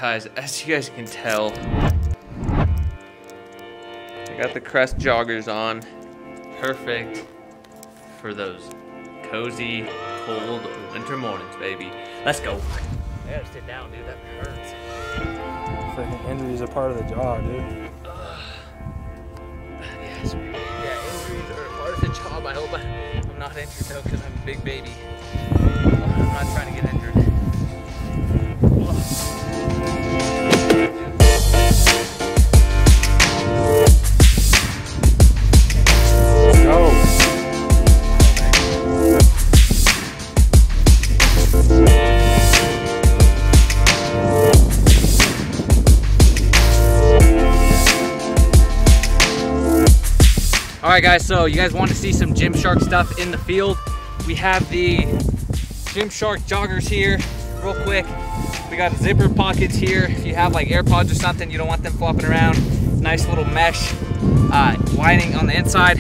guys, as you guys can tell, I got the Crest joggers on. Perfect for those cozy, cold winter mornings, baby. Let's go. I gotta sit down, dude. That hurts. Freaking injuries are part of the job, dude. Yes, baby. Yeah, injuries are a part of the job. I hope I'm not injured though, because I'm a big baby. I'm not trying to get injured. Alright guys, so you guys want to see some Gymshark stuff in the field. We have the Gymshark joggers here, real quick. We got zipper pockets here. If you have like AirPods or something, you don't want them flopping around. Nice little mesh lining on the inside.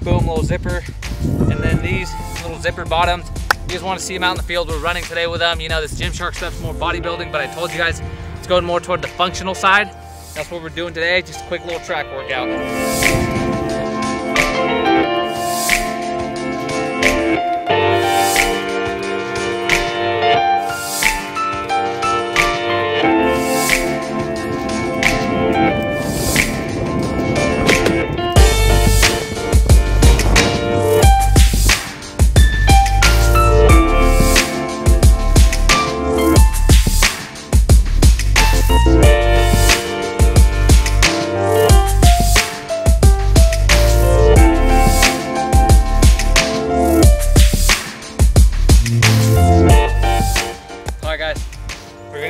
Boom, little zipper. And then these little zipper bottoms. You guys want to see them out in the field. We're running today with them. You know, this Gymshark stuff's more bodybuilding, but I told you guys it's going more toward the functional side. That's what we're doing today, just a quick little track workout.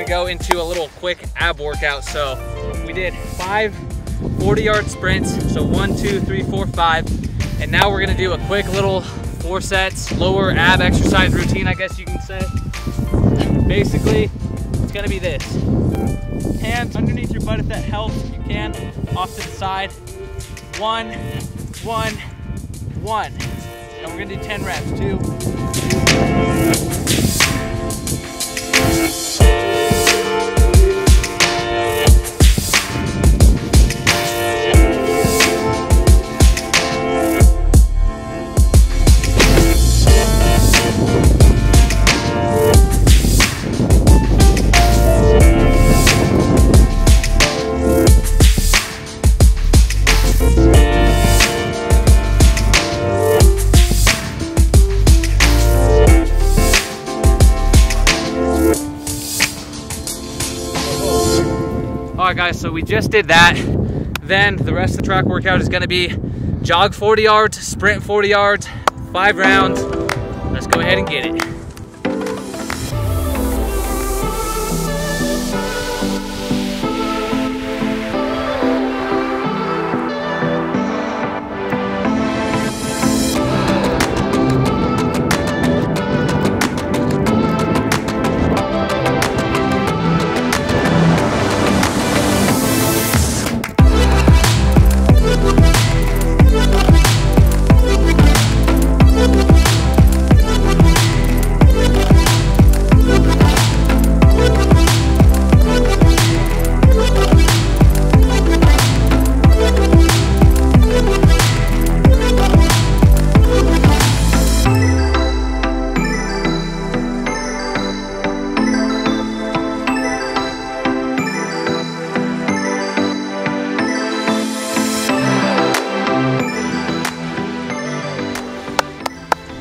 Go into a little quick ab workout. So we did 5 40-yard sprints, so 1, 2, 3, 4, 5, and now we're gonna do a quick little 4 sets lower ab exercise routine, I guess you can say. Basically it's gonna be this: hands underneath your butt if that helps, if you can, off to the side. 1, 1, 1, and we're gonna do 10 reps. 2, 2. Alright guys, so we just did that. Then the rest of the track workout is gonna be jog 40 yards, sprint 40 yards, 5 rounds. Let's go ahead and get it.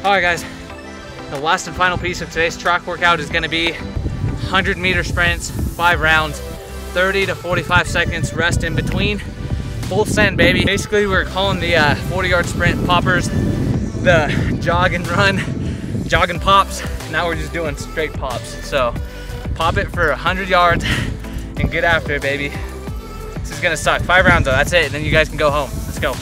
Alright guys, the last and final piece of today's track workout is gonna be 100-meter sprints, 5 rounds, 30 to 45 seconds rest in between. Full send, baby. Basically, we're calling the 40-yard sprint poppers the jog and run, jog and pops. Now we're just doing straight pops. So pop it for 100 yards and get after it, baby. This is gonna suck. 5 rounds though, that's it. And then you guys can go home. Let's go.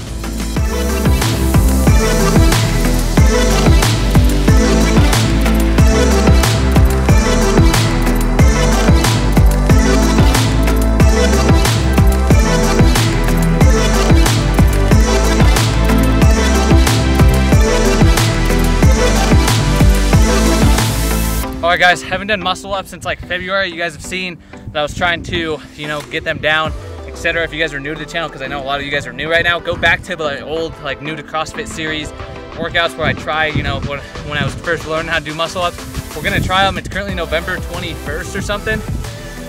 right guys, haven't done muscle ups since like February. You guys have seen that I was trying to, you know, get them down, etc. If you guys are new to the channel, because I know a lot of you guys are new right now, go back to the old like new to CrossFit series workouts where I try, you know, when I was first learning how to do muscle ups. We're gonna try them. It's currently November 21st or something.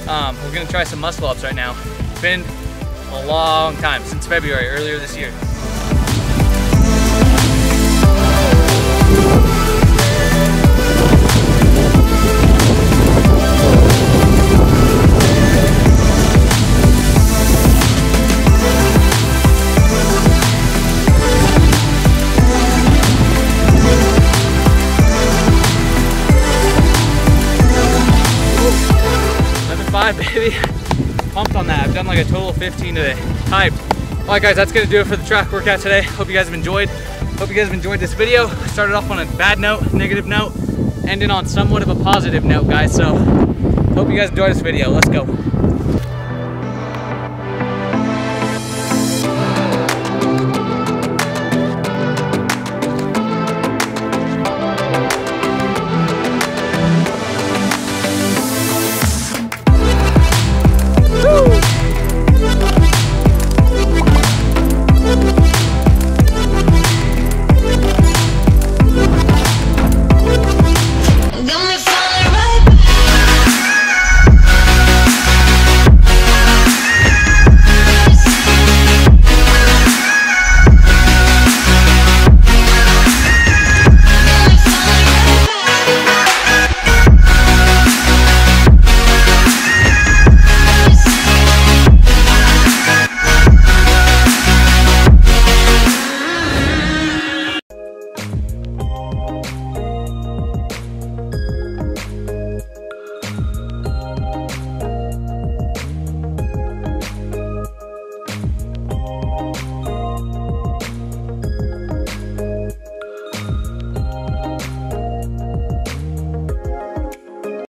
We're gonna try some muscle ups right now. It's been a long time, since February, earlier this year. Baby, pumped on that. I've done like a total of 15 today. Hyped. All right guys, that's gonna do it for the track workout today. Hope you guys have enjoyed. Hope you guys have enjoyed this video. Started off on a bad note, negative note, ending on somewhat of a positive note, guys. So hope you guys enjoyed this video. Let's go.